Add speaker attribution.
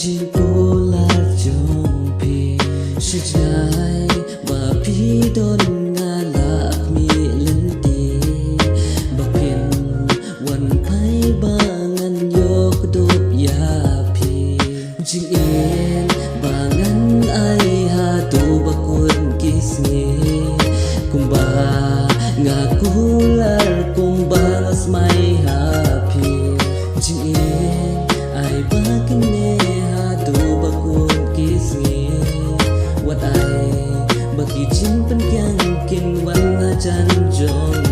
Speaker 1: Jin polar jompi Sejai bapi don ngalak mi lenti Bakin wan pai bangan yok dop yapi Jin in bangan ai hatu bakun kisngi Kumba ngakular kumbangas mai happy Jin in ai bakin ne hatu bakun kisngi Wat ai baki jin pen kyang kin wan chan jong